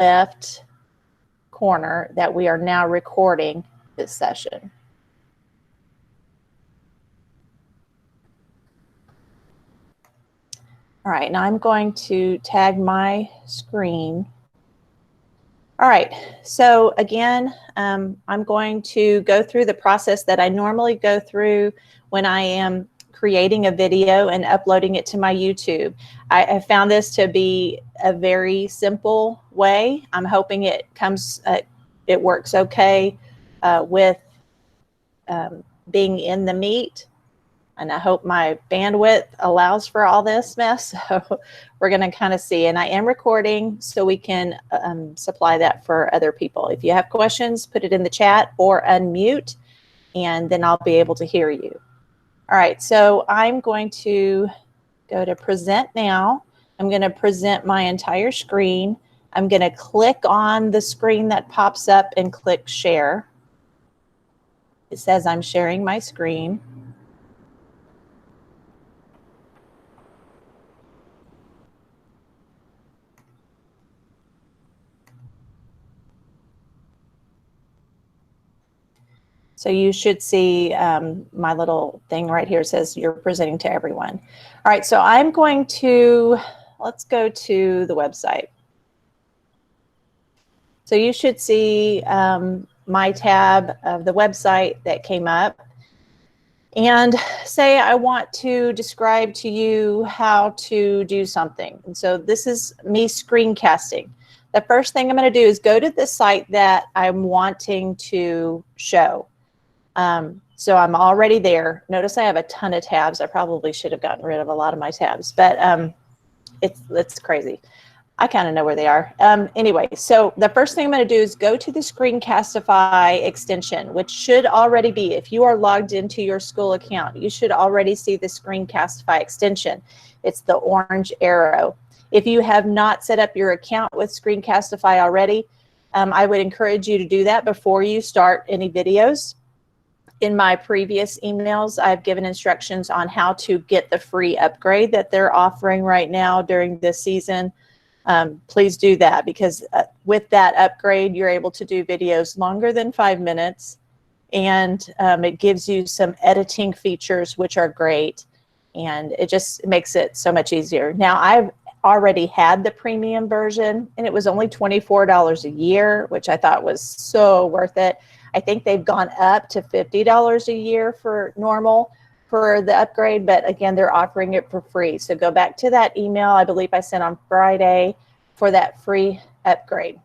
left corner that we are now recording this session. All right, now I'm going to tag my screen. All right, so again, I'm going to go through the process that I normally go through when I am creating a video and uploading it to my YouTube. I have found this to be a very simple way. I'm hoping it works okay with being in the meet. And I hope my bandwidth allows for all this mess. So we're going to kind of see. And I am recording so we can supply that for other people. If you have questions, put it in the chat or unmute, and then I'll be able to hear you. All right, so I'm going to go to present now. I'm going to present my entire screen. I'm going to click on the screen that pops up and click share. It says I'm sharing my screen. So you should see my little thing right here says you're presenting to everyone. All right, so I'm going to, let's go to the website. So you should see my tab of the website that came up. And say I want to describe to you how to do something. And so this is me screencasting. The first thing I'm going to do is go to the site that I'm wanting to show. So I'm already there. Notice I have a ton of tabs. I probably should have gotten rid of a lot of my tabs, but it's crazy. I kind of know where they are. Anyway, so the first thing I'm going to do is go to the Screencastify extension, which should already be, if you are logged into your school account, you should already see the Screencastify extension. It's the orange arrow. If you have not set up your account with Screencastify already, I would encourage you to do that before you start any videos. In my previous emails, I've given instructions on how to get the free upgrade that they're offering right now during this season. Please do that, because with that upgrade, you're able to do videos longer than 5 minutes, and it gives you some editing features, which are great, and it just makes it so much easier. Now, I've already had the premium version, and it was only $24 a year, which I thought was so worth it. I think they've gone up to $50 a year for normal for the upgrade, but again, they're offering it for free. So go back to that email I believe I sent on Friday for that free upgrade.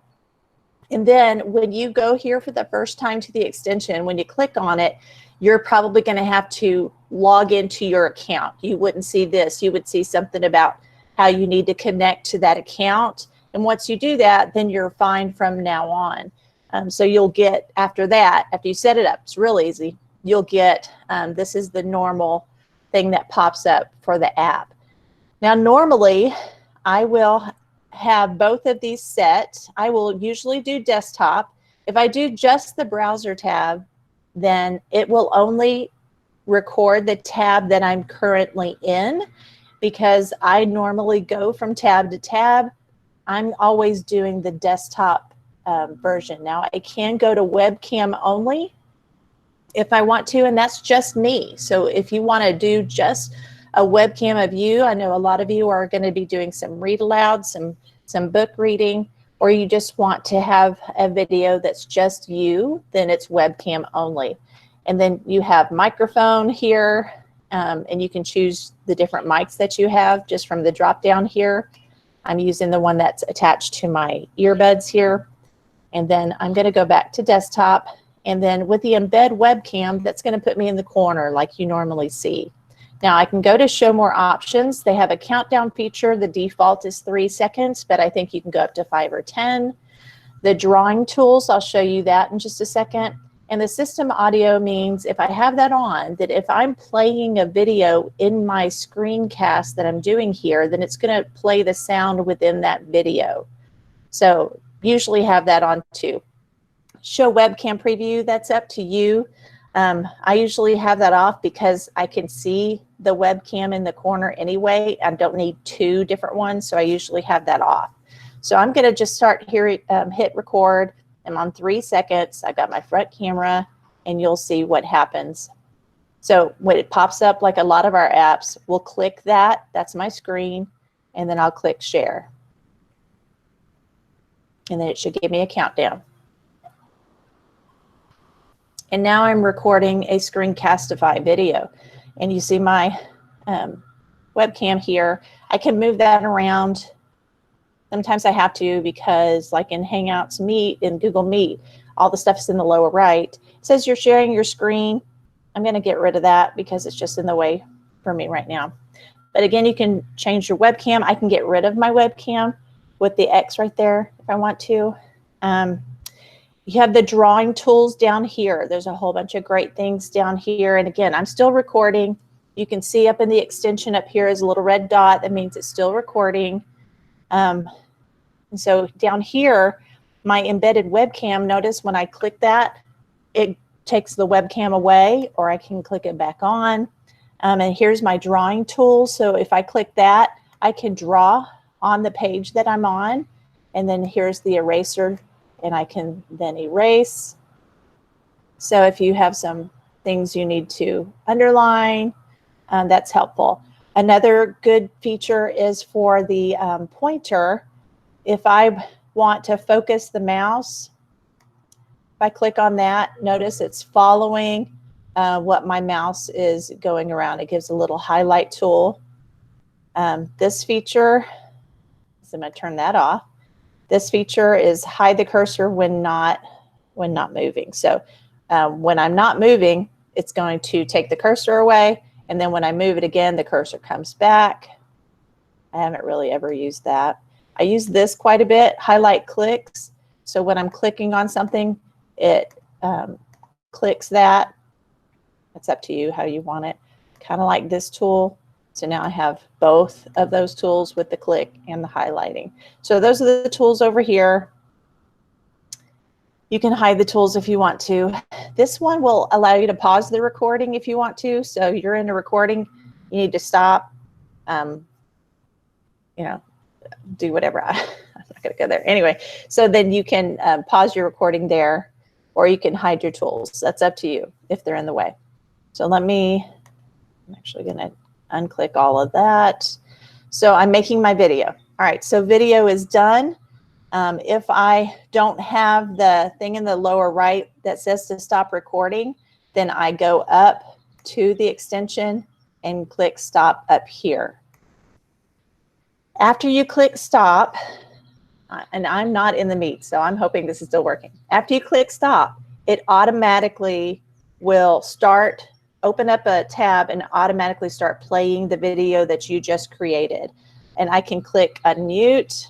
And then when you go here for the first time to the extension, when you click on it, you're probably going to have to log into your account. You wouldn't see this. You would see something about how you need to connect to that account. And once you do that, then you're fine from now on. So you'll get, after that, after you set it up, it's real easy, you'll get, this is the normal thing that pops up for the app. Now, normally, I will have both of these set. I will usually do desktop. If I do just the browser tab, then it will only record the tab that I'm currently in, because I normally go from tab to tab. I'm always doing the desktop version. Now, I can go to webcam only if I want to, and that's just me. So if you want to do just a webcam of you, I know a lot of you are going to be doing some read aloud, some book reading, or you just want to have a video that's just you, then it's webcam only. And then you have microphone here, and you can choose the different mics that you have just from the drop down here. I'm using the one that's attached to my earbuds here. And then I'm going to go back to desktop. And then with the embed webcam, that's going to put me in the corner like you normally see. Now I can go to show more options. They have a countdown feature. The default is 3 seconds, but I think you can go up to 5 or 10. The drawing tools, I'll show you that in just a second. And the system audio means if I have that on, that if I'm playing a video in my screencast that I'm doing here, then it's going to play the sound within that video. So usually have that on too. Show webcam preview, that's up to you. I usually have that off because I can see the webcam in the corner anyway. I don't need 2 different ones, so I usually have that off. So I'm going to just start here, hit record. I'm on 3 seconds. I got my front camera, and you'll see what happens. So when it pops up, like a lot of our apps, we'll click that. That's my screen. And then I'll click share. And then it should give me a countdown. And now I'm recording a Screencastify video. And you see my webcam here. I can move that around. Sometimes I have to, because like in Hangouts Meet, in Google Meet, all the stuff is in the lower right. It says you're sharing your screen. I'm going to get rid of that because it's just in the way for me right now. But again, you can change your webcam. I can get rid of my webcam with the X right there if I want to. You have the drawing tools down here. There's a whole bunch of great things down here. And again, I'm still recording. You can see up in the extension up here is a little red dot. That means it's still recording. And so down here, my embedded webcam, notice when I click that, it takes the webcam away, or I can click it back on. And here's my drawing tool. So if I click that, I can draw on the page that I'm on. And then here's the eraser, and I can then erase. So if you have some things you need to underline, that's helpful. Another good feature is for the pointer. If I want to focus the mouse, if I click on that, notice it's following what my mouse is going around. It gives a little highlight tool. This feature, so I'm going to turn that off. This feature is hide the cursor when not moving. So when I'm not moving, it's going to take the cursor away. And then when I move it again, the cursor comes back. I haven't really ever used that. I use this quite a bit, highlight clicks. So when I'm clicking on something, it clicks that. It's up to you how you want it. Kind of like this tool. So now I have both of those tools with the click and the highlighting. So those are the tools over here. You can hide the tools if you want to. This one will allow you to pause the recording if you want to. So you're in a recording, you need to stop, you know, do whatever. I'm not going to go there. Anyway, so then you can pause your recording there, or you can hide your tools. That's up to you if they're in the way. So I'm actually going to unclick all of that. So I'm making my video. All right, so video is done. If I don't have the thing in the lower right that says to stop recording, then I go up to the extension and click stop up here. After you click stop, and I'm not in the Meet, so I'm hoping this is still working. After you click stop, it automatically will open up a tab and automatically start playing the video that you just created. And I can click unmute.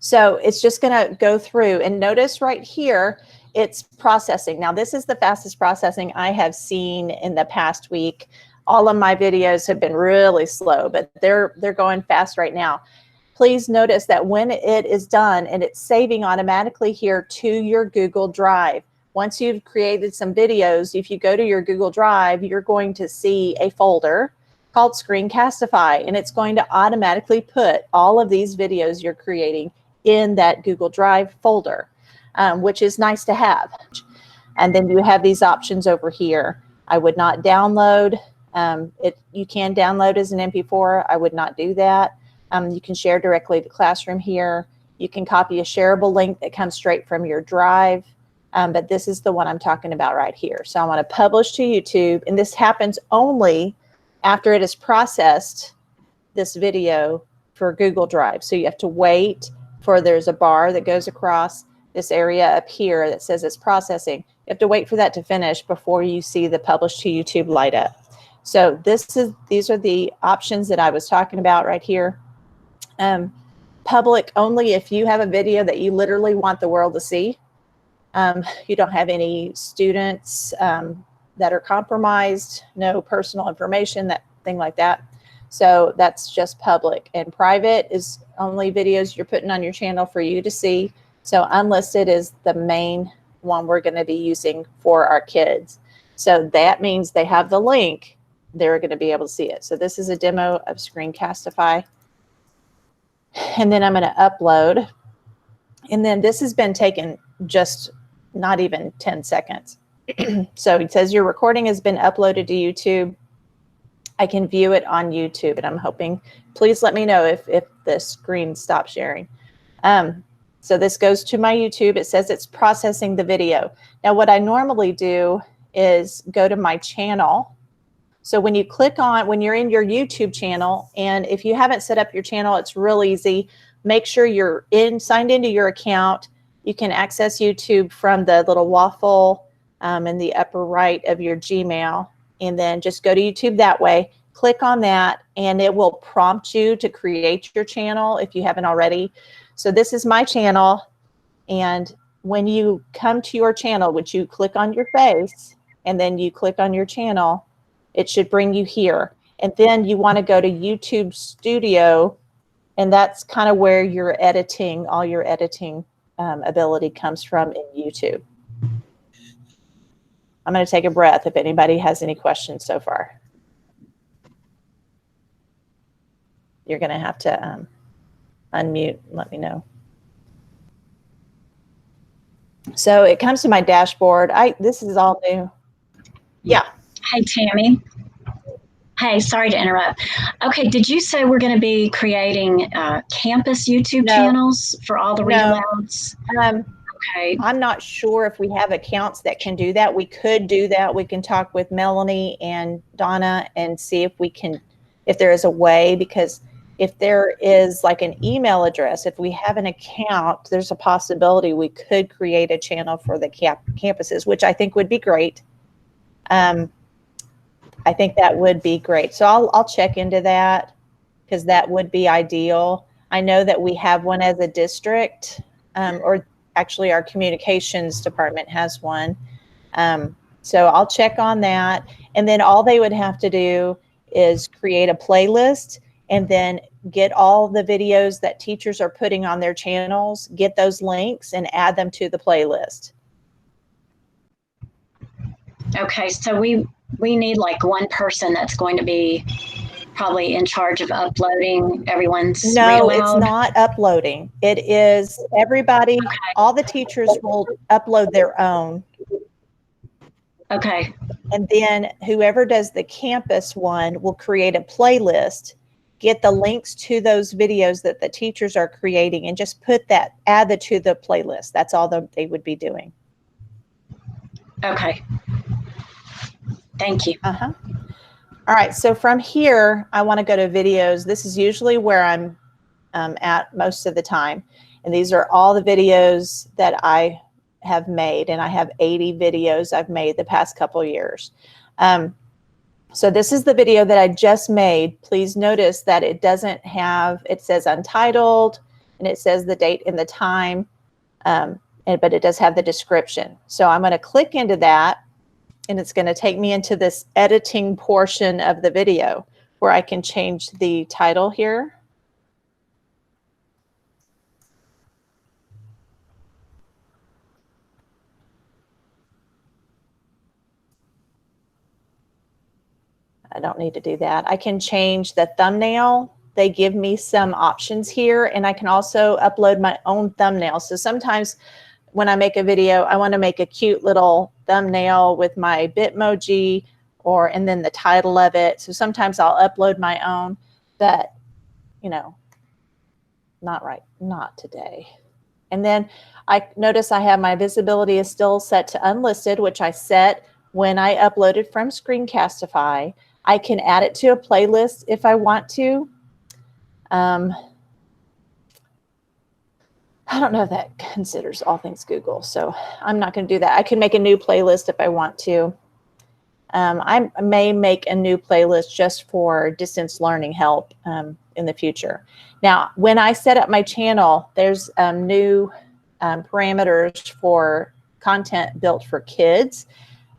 So it's just going to go through, and notice right here, it's processing. Now this is the fastest processing I have seen in the past week. All of my videos have been really slow, but they're going fast right now. Please notice that when it is done, and it's saving automatically here to your Google Drive. Once you've created some videos, if you go to your Google Drive, you're going to see a folder called Screencastify, and it's going to automatically put all of these videos you're creating in that Google Drive folder, which is nice to have. And then you have these options over here. I would not download. You can download as an MP4. I would not do that. You can share directly to Classroom here. You can copy a shareable link that comes straight from your drive. But this is the one I'm talking about right here. So I want to publish to YouTube, and this happens only after it has processed this video for Google Drive. So you have to wait for, there's a bar that goes across this area up here that says it's processing. You have to wait for that to finish before you see the publish to YouTube light up. So these are the options that I was talking about right here. Public only if you have a video that you literally want the world to see. You don't have any students that are compromised, no personal information, that thing like that. So that's just public. And private is only videos you're putting on your channel for you to see. So unlisted is the main one we're going to be using for our kids. So that means they have the link, they're going to be able to see it. So this is a demo of Screencastify. And then I'm going to upload. And then this has been taken just not even 10 seconds. So it says your recording has been uploaded to YouTube. I can view it on YouTube, and I'm hoping, please let me know if the screen stops sharing. So this goes to my YouTube. It says it's processing the video. Now, what I normally do is go to my channel. So when you click on, when you're in your YouTube channel, and if you haven't set up your channel, it's real easy. Make sure you're signed into your account. You can access YouTube from the little waffle in the upper right of your Gmail, and then just go to YouTube that way. Click on that, and it will prompt you to create your channel if you haven't already. So this is my channel, and when you come to your channel, which you click on your face, and then you click on your channel, it should bring you here. And then you want to go to YouTube Studio, and that's kind of where your editing, all your editing ability comes from in YouTube. I'm going to take a breath if anybody has any questions so far. You're going to have to unmute and let me know. So it comes to my dashboard. This is all new. Yeah. Hey, Tammy. Hey, sorry to interrupt. Okay, did you say we're going to be creating campus YouTube channels for all the read-alouds? Okay. I'm not sure if we have accounts that can do that. We could do that. We can talk with Melanie and Donna and see if we can, if there is a way, because if there is like an email address, if we have an account, there's a possibility we could create a channel for the campuses, which I think would be great. I think that would be great. So I'll check into that, because that would be ideal. I know that we have one as a district, or actually our communications department has one. So I'll check on that. And then all they would have to do is create a playlist, and then get all the videos that teachers are putting on their channels, get those links and add them to the playlist. Okay, so we need like one person that's going to be probably in charge of uploading everyone's No, read-aloud. It's not uploading. It is everybody, okay. All the teachers will upload their own. Okay. And then whoever does the campus one will create a playlist, get the links to those videos that the teachers are creating, and just put that, add that to the playlist. That's all they would be doing. Okay. Thank you. Uh-huh. All right, so from here, I want to go to videos. This is usually where I'm at most of the time. And these are all the videos that I have made. And I have 80 videos I've made the past couple years. So this is the video that I just made. Please notice that it doesn't have, it says untitled, and it says the date and the time, but it does have the description. So I'm going to click into that, and it's going to take me into this editing portion of the video where I can change the title here. I don't need to do that. I can change the thumbnail. They give me some options here, and I can also upload my own thumbnail. So sometimes when I make a video, I want to make a cute little thumbnail with my Bitmoji and then the title of it. So sometimes I'll upload my own, but you know, not today. And then I notice I have my visibility is still set to unlisted, which I set when I uploaded from Screencastify. I can add it to a playlist if I want to. I don't know if that considers all things Google, so I'm not going to do that. I can make a new playlist if I want to. I may make a new playlist just for distance learning help in the future. Now, when I set up my channel, there's new parameters for content built for kids.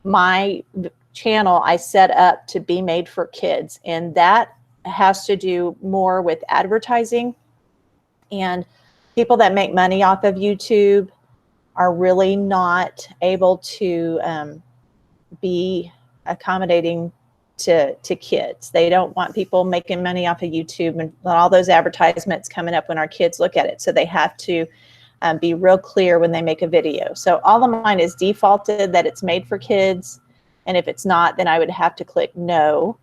My channel I set up to be made for kids, and that has to do more with advertising, and people that make money off of YouTube are really not able to be accommodating to kids. They don't want people making money off of YouTube and all those advertisements coming up when our kids look at it. So they have to be real clear when they make a video. So all of mine is defaulted that it's made for kids. And if it's not, then I would have to click no.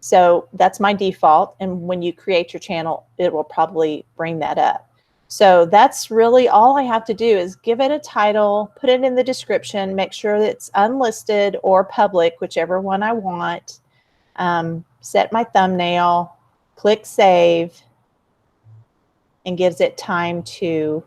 So that's my default. And when you create your channel, it will probably bring that up. So that's really all I have to do is give it a title, put it in the description, make sure that it's unlisted or public, whichever one I want, set my thumbnail, click save, and gives it time to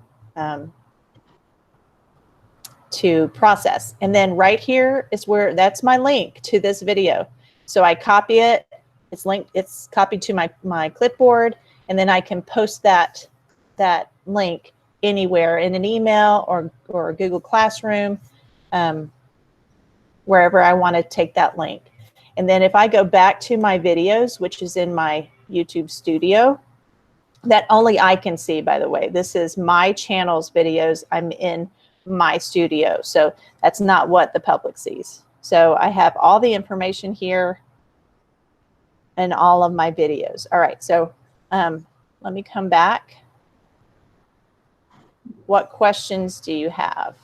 process. And then right here is where, that's my link to this video. So I copy it, it's linked, it's copied to my clipboard, and then I can post that link anywhere in an email or Google Classroom, wherever I want to take that link. And then if I go back to my videos, which is in my YouTube studio, that only I can see, by the way. This is my channel's videos. I'm in my studio. So that's not what the public sees. So I have all the information here in all of my videos. All right, so let me come back. What questions do you have?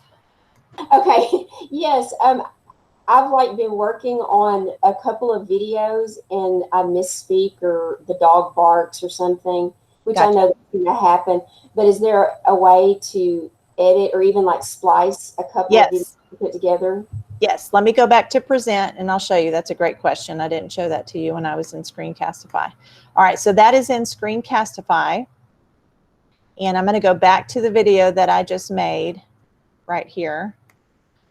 Okay, yes, I've been working on a couple of videos and I misspeak or the dog barks or something, which gotcha. I know that's going to happen. But is there a way to edit or even like splice a couple of videos to put together? Yes, let me go back to present and I'll show you. That's a great question. I didn't show that to you when I was in Screencastify. All right, so that is in Screencastify. And I'm going to go back to the video that I just made right here.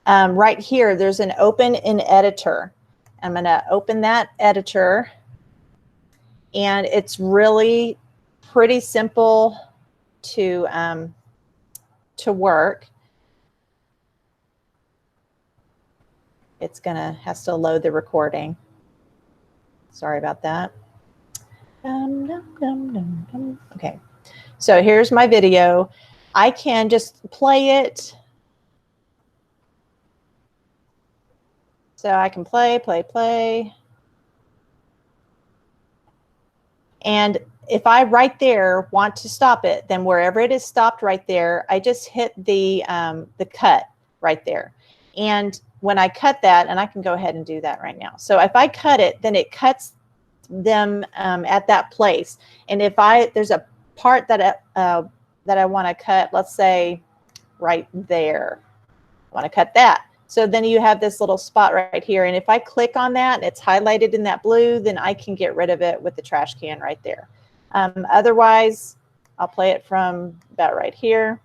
Right here, there's an open in editor. I'm going to open that editor. And it's really pretty simple to work. It's has to load the recording. Sorry about that. Okay. So here's my video. I can just play it. So I can play. And if I right there want to stop it, then wherever it is stopped right there, I just hit the cut right there. And when I cut that, and I can go ahead and do that right now. So if I cut it, then it cuts them at that place. And if there's a part that I want to cut, let's say right there, I want to cut that. So then you have this little spot right here. And if I click on that and it's highlighted in that blue, then I can get rid of it with the trash can right there. Otherwise, I'll play it from about right here.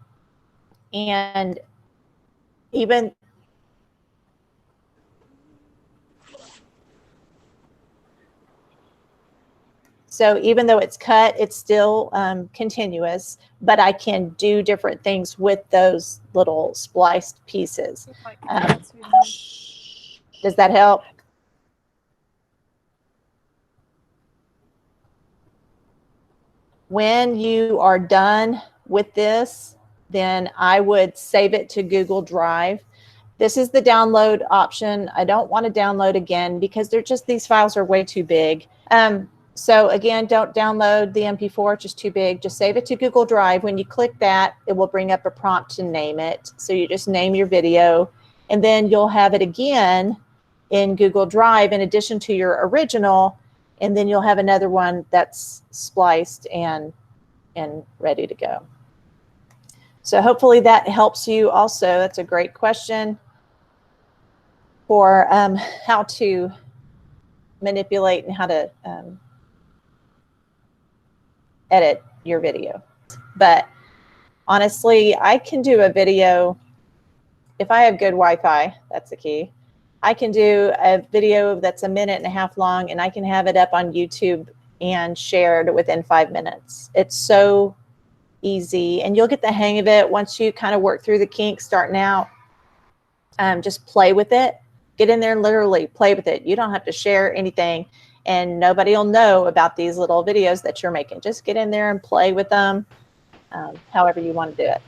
And even so, even though it's cut, it's still continuous, but I can do different things with those little spliced pieces. Does that help? When you are done with this, then I would save it to Google Drive. This is the download option. I don't want to download again because these files are way too big. So again, don't download the MP4, it's just too big. Just save it to Google Drive. When you click that, it will bring up a prompt to name it. So you just name your video, and then you'll have it again in Google Drive in addition to your original, and then you'll have another one that's spliced and ready to go. So hopefully that helps you also. That's a great question for how to manipulate and how to edit your video. But honestly, I can do a video if I have good Wi-Fi. That's the key. I can do a video that's 1.5 minutes long, and I can have it up on YouTube and shared within 5 minutes. It's so easy, and you'll get the hang of it once you kind of work through the kinks starting out. Just play with it. Get in there and literally play with it. You don't have to share anything, and nobody will know about these little videos that you're making. Just get in there and play with them however you want to do it.